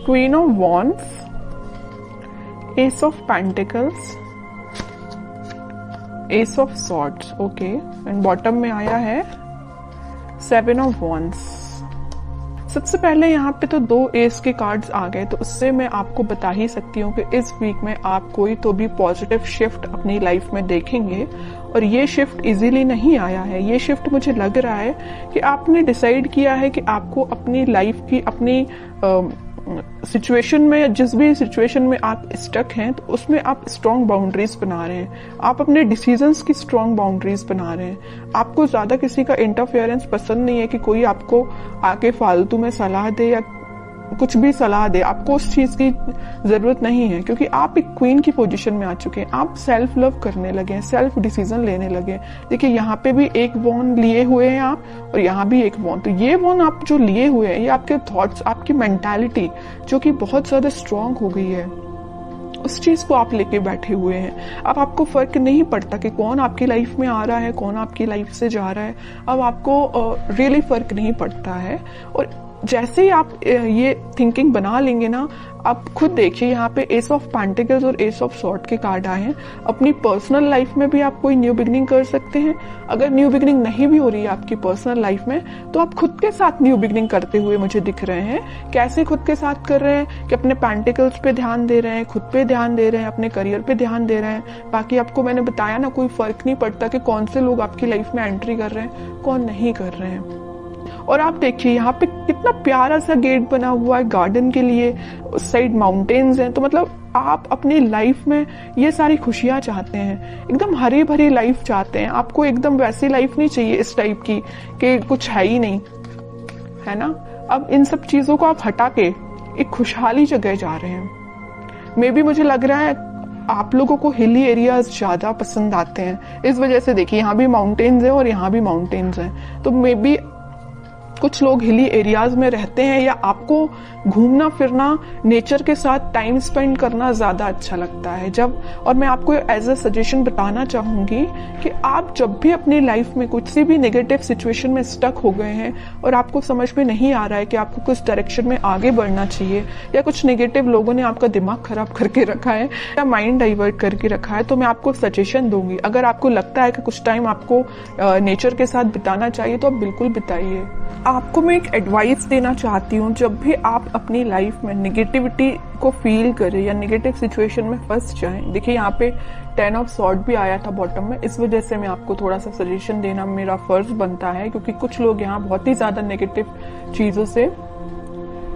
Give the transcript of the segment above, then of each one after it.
Queen of wands, S of pentacles, S of swords, okay, and bottom में आया है 7 of wands. सबसे पहले यहाँ पे तो 2 एस के कार्ड्स आ गए, तो उससे मैं आपको बता ही सकती हूँ कि इस वीक में आप कोई तो भी पॉजिटिव शिफ्ट अपनी लाइफ में देखेंगे। और ये शिफ्ट इजीली नहीं आया है, ये शिफ्ट मुझे लग रहा है कि आपने डिसाइड किया है कि आपको अपनी लाइफ की, अपनी सिचुएशन में, जिस भी सिचुएशन में आप स्टक हैं, तो उसमें आप स्ट्रॉन्ग बाउंड्रीज बना रहे हैं, आप अपने डिसीजंस की स्ट्रॉन्ग बाउंड्रीज बना रहे हैं। आपको ज्यादा किसी का इंटरफेरेंस पसंद नहीं है कि कोई आपको आके फालतू में सलाह दे या कुछ भी सलाह दे, आपको उस चीज की जरूरत नहीं है, क्योंकि आप एक क्वीन की पोजीशन में आ चुके हैं। आप सेल्फ लव करने लगे हैं, सेल्फ डिसीजन लेने लगे हैं। देखिए यहाँ पे भी एक वॉन लिए हुए हैं आप, और यहाँ भी एक वॉन। तो ये वॉन आप जो लिए हुए हैं, ये आपके थॉट्स, आपकी मेंटालिटी जो कि बहुत ज्यादा स्ट्रांग हो गई है, उस चीज को आप लेके बैठे हुए हैं। अब आपको फर्क नहीं पड़ता कि कौन आपकी लाइफ में आ रहा है, कौन आपकी लाइफ से जा रहा है। अब आपको रियली फर्क नहीं पड़ता है। और जैसे ही आप ये थिंकिंग बना लेंगे ना, आप खुद देखिए यहाँ पे एस ऑफ पेंटिकल्स और एस ऑफ सॉर्ड के कार्ड आए हैं। अपनी पर्सनल लाइफ में भी आप कोई न्यू बिगनिंग कर सकते हैं। अगर न्यू बिगनिंग नहीं भी हो रही है आपकी पर्सनल लाइफ में, तो आप खुद के साथ न्यू बिगनिंग करते हुए मुझे दिख रहे हैं। कैसे खुद के साथ कर रहे हैं कि अपने पेंटिकल्स पे ध्यान दे रहे हैं, खुद पे ध्यान दे रहे हैं, अपने करियर पे ध्यान दे रहे हैं। बाकी आपको मैंने बताया ना, कोई फर्क नहीं पड़ता कि कौन से लोग आपकी लाइफ में एंट्री कर रहे हैं, कौन नहीं कर रहे हैं। और आप देखिए यहाँ पे कितना प्यारा सा गेट बना हुआ है गार्डन के लिए, उस साइड माउंटेन्स हैं। तो मतलब आप अपनी लाइफ में ये सारी खुशियां चाहते हैं, एकदम हरी भरी लाइफ चाहते हैं। आपको एकदम वैसी लाइफ नहीं चाहिए इस टाइप की कि कुछ है ही नहीं, है ना। अब इन सब चीजों को आप हटा के एक खुशहाली जगह जा रहे हैं। मे बी मुझे लग रहा है आप लोगों को हिली एरियाज ज्यादा पसंद आते हैं, इस वजह से देखिए यहाँ भी माउंटेन्स हैं और यहाँ भी माउंटेन्स हैं। तो मे बी कुछ लोग हिली एरियाज में रहते हैं, या आपको घूमना फिरना, नेचर के साथ टाइम स्पेंड करना ज्यादा अच्छा लगता है जब। और मैं आपको एज अ सजेशन बताना चाहूंगी कि आप जब भी अपनी लाइफ में कुछ सी भी नेगेटिव सिचुएशन में स्टक हो गए हैं और आपको समझ में नहीं आ रहा है कि आपको कुछ डायरेक्शन में आगे बढ़ना चाहिए, या कुछ नेगेटिव लोगों ने आपका दिमाग खराब करके रखा है या माइंड डाइवर्ट करके रखा है, तो मैं आपको सजेशन दूंगी। अगर आपको लगता है कि कुछ टाइम आपको नेचर के साथ बिताना चाहिए, तो आप बिल्कुल बिताइए। आपको मैं एक एडवाइस देना चाहती हूँ, जब भी आप अपनी लाइफ में नेगेटिविटी को फील करें या नेगेटिव सिचुएशन में फंस जाएं, देखिए यहाँ पे 10 ऑफ सॉर्ड भी आया था बॉटम में, इस वजह से मैं आपको थोड़ा सा सजेशन देना मेरा फर्ज बनता है, क्योंकि कुछ लोग यहाँ बहुत ही ज्यादा नेगेटिव चीजों से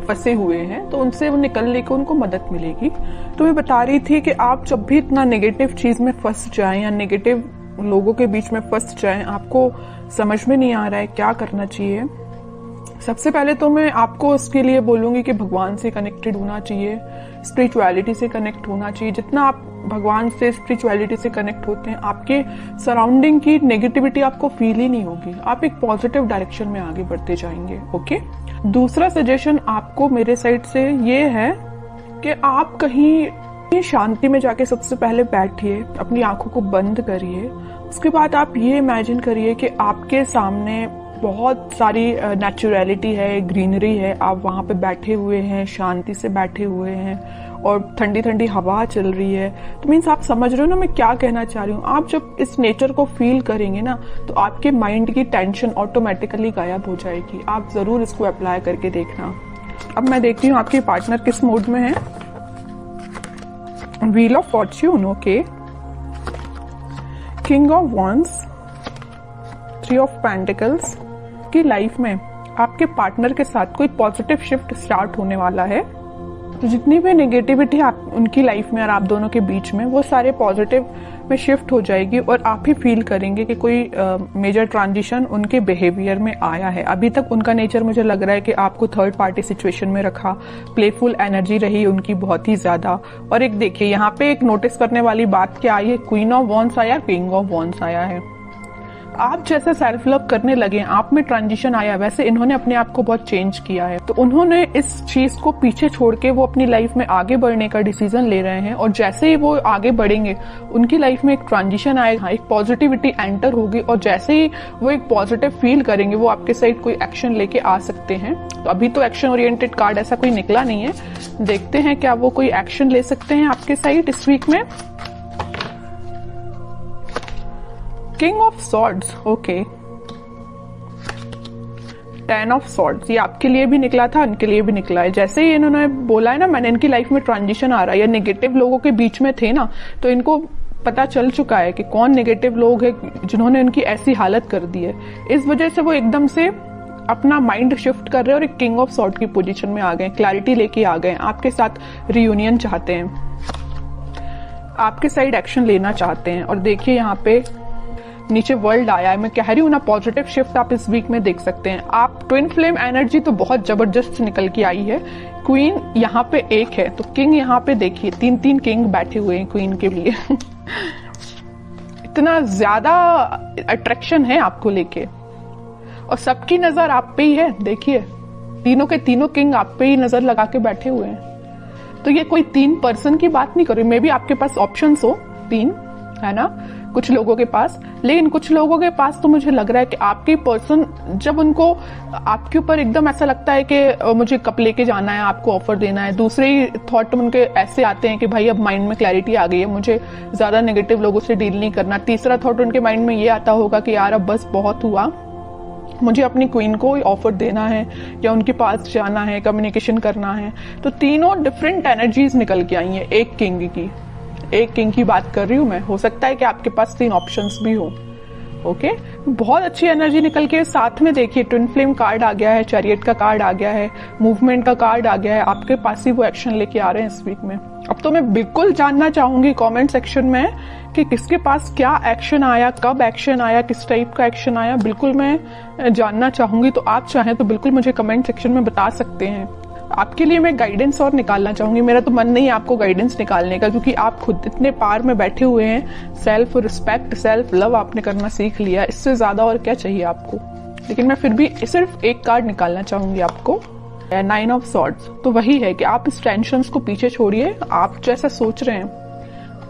फंसे हुए हैं, तो उनसे वो निकलने को उनको मदद मिलेगी। तो मैं बता रही थी कि आप जब भी इतना नेगेटिव चीज में फंस जाएं या नेगेटिव लोगों के बीच में फंस जाएं, आपको समझ में नहीं आ रहा है क्या करना चाहिए, सबसे पहले तो मैं आपको उसके लिए बोलूंगी कि भगवान से कनेक्टेड होना चाहिए, स्पिरिचुअलिटी से कनेक्ट होना चाहिए। जितना आप भगवान से, स्पिरिचुअलिटी से कनेक्ट होते हैं, आपके सराउंडिंग की नेगेटिविटी आपको फील ही नहीं होगी, आप एक पॉजिटिव डायरेक्शन में आगे बढ़ते जाएंगे। ओके। दूसरा सजेशन आपको मेरे साइड से ये है कि आप कहीं शांति में जाके सबसे पहले बैठिए, अपनी आंखों को बंद करिए। उसके बाद आप ये इमेजिन करिए कि आपके सामने बहुत सारी नेचुरलिटी है, ग्रीनरी है, आप वहां पे बैठे हुए हैं, शांति से बैठे हुए हैं, और ठंडी ठंडी हवा चल रही है। तो मीन्स आप समझ रहे हो ना मैं क्या कहना चाह रही हूँ। आप जब इस नेचर को फील करेंगे ना, तो आपके माइंड की टेंशन ऑटोमेटिकली गायब हो जाएगी। आप जरूर इसको अप्लाई करके देखना। अब मैं देखती हूँ आपके पार्टनर किस मूड में है। Wheel of Fortune, okay, king of wands, 3 of pentacles. की लाइफ में आपके पार्टनर के साथ कोई पॉजिटिव शिफ्ट स्टार्ट होने वाला है। तो जितनी भी नेगेटिविटी आप उनकी लाइफ में और आप दोनों के बीच में, वो सारे पॉजिटिव में शिफ्ट हो जाएगी, और आप ही फील करेंगे कि कोई मेजर ट्रांजिशन उनके बिहेवियर में आया है। अभी तक उनका नेचर मुझे लग रहा है कि आपको थर्ड पार्टी सिचुएशन में रखा, प्लेफुल एनर्जी रही उनकी बहुत ही ज्यादा। और एक देखिए यहाँ पे एक नोटिस करने वाली बात क्या आई है, क्वीन ऑफ वॉन्ड्स आया, किंग ऑफ वॉन्ड्स आया है। आप जैसे सेल्फ लव करने लगे, आप में ट्रांजिशन आया, वैसे इन्होंने अपने आप को बहुत चेंज किया है। तो उन्होंने इस चीज को पीछे छोड़ के वो अपनी लाइफ में आगे बढ़ने का डिसीजन ले रहे हैं, और जैसे ही वो आगे बढ़ेंगे उनकी लाइफ में एक ट्रांजिशन आएगा, एक पॉजिटिविटी एंटर होगी, और जैसे ही वो एक पॉजिटिव फील करेंगे वो आपके साइड कोई एक्शन लेके आ सकते हैं। तो अभी तो एक्शन ओरिएंटेड कार्ड ऐसा कोई निकला नहीं है, देखते हैं क्या वो कोई एक्शन ले सकते हैं आपके साइड इस वीक में। King of swords, okay. 10 of swords, ये आपके लिए भी निकला था, इनके लिए भी निकला है। जैसे ही इन्होंने बोला है ना, मैंने इनकी लाइफ में ट्रांजिशन आ रहा है, या नेगेटिव लोगों के बीच में थे ना, तो इनको पता चल चुका है कि कौन नेगेटिव लोग हैं जिन्होंने इनकी ऐसी हालत कर दी है। इस वजह से वो एकदम से अपना माइंड शिफ्ट कर रहे हैं और एक किंग ऑफ सॉर्ड की पोजीशन में आ गए, क्लैरिटी लेके आ गए, आपके साथ रियूनियन चाहते हैं, आपके साइड एक्शन लेना चाहते हैं। और देखिए यहाँ पे नीचे वर्ल्ड आया है, मैं कह रही हूँ ना, पॉजिटिव शिफ्ट आप इस वीक में देख सकते हैं। आप ट्विन फ्लेम एनर्जी तो बहुत जबरदस्त निकल के आई है। क्वीन यहाँ पे एक है, तो किंग यहाँ पे देखिए 3-3 किंग बैठे हुए हैं क्वीन के लिए इतना ज्यादा अट्रैक्शन है आपको लेके, और सबकी नजर आप पे ही है। देखिए तीनों के तीनों किंग आप पे ही नजर लगा के बैठे हुए हैं। तो ये कोई 3 पर्सन की बात नहीं कर रही, मे बी आपके पास ऑप्शंस हो 3, है ना, कुछ लोगों के पास, लेकिन कुछ लोगों के पास तो मुझे लग रहा है कि आपके पर्सन, जब उनको आपके ऊपर एकदम ऐसा लगता है कि मुझे कप लेके जाना है, आपको ऑफर देना है, दूसरे ही थॉट उनके ऐसे आते हैं कि भाई अब माइंड में क्लैरिटी आ गई है, मुझे ज्यादा नेगेटिव लोगों से डील नहीं करना। तीसरा थॉट उनके माइंड में ये आता होगा कि यार अब बस बहुत हुआ, मुझे अपनी क्वीन को ऑफर देना है या उनके पास जाना है, कम्युनिकेशन करना है। तो तीनों डिफरेंट एनर्जीज निकल के आई हैं एक किंग की बात कर रही हूं मैं। हो सकता है कि आपके पास 3 ऑप्शंस भी हो। ओके, बहुत अच्छी एनर्जी निकल के साथ में देखिए ट्विन फ्लेम कार्ड आ गया है, चैरियट का कार्ड आ गया है, मूवमेंट का कार्ड आ गया है, आपके पास ही वो एक्शन लेके आ रहे हैं इस वीक में। अब तो मैं बिल्कुल जानना चाहूंगी कमेंट सेक्शन में कि किसके पास क्या एक्शन आया, कब एक्शन आया, किस टाइप का एक्शन आया, बिल्कुल मैं जानना चाहूंगी। तो आप चाहें तो बिल्कुल मुझे कमेंट सेक्शन में बता सकते हैं। आपके लिए मैं गाइडेंस और निकालना चाहूंगी, मेरा तो मन नहीं है आपको गाइडेंस निकालने का, क्योंकि आप खुद इतने पार में बैठे हुए हैं। सेल्फ रिस्पेक्ट, सेल्फ लव आपने करना सीख लिया, इससे ज्यादा और क्या चाहिए आपको। लेकिन मैं फिर भी सिर्फ एक कार्ड निकालना चाहूंगी आपको, 9 ऑफ सॉर्ड्स। तो वही है कि आप इस टेंशन को पीछे छोड़िए, आप जैसा सोच रहे हैं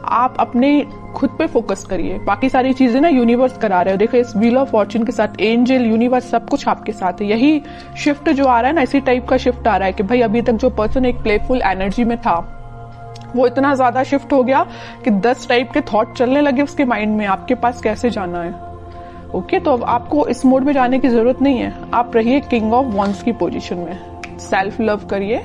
आप अपने खुद पे फोकस करिए, बाकी सारी चीजें ना यूनिवर्स करा रहे हो। देखो इस व्हील ऑफ फॉर्च्यून के साथ एंजल, यूनिवर्स, सब कुछ आपके साथ है। यही शिफ्ट जो आ रहा है ना, इसी टाइप का शिफ्ट आ रहा है कि भाई अभी तक जो पर्सन एक प्लेफुल एनर्जी में था, वो इतना ज्यादा शिफ्ट हो गया कि 10 टाइप के थॉट चलने लगे उसके माइंड में, आपके पास कैसे जाना है। ओके, तो अब आपको इस मोड में जाने की जरूरत नहीं है, आप रहिए किंग ऑफ वॉन्ड्स की पोजीशन में, सेल्फ लव करिए,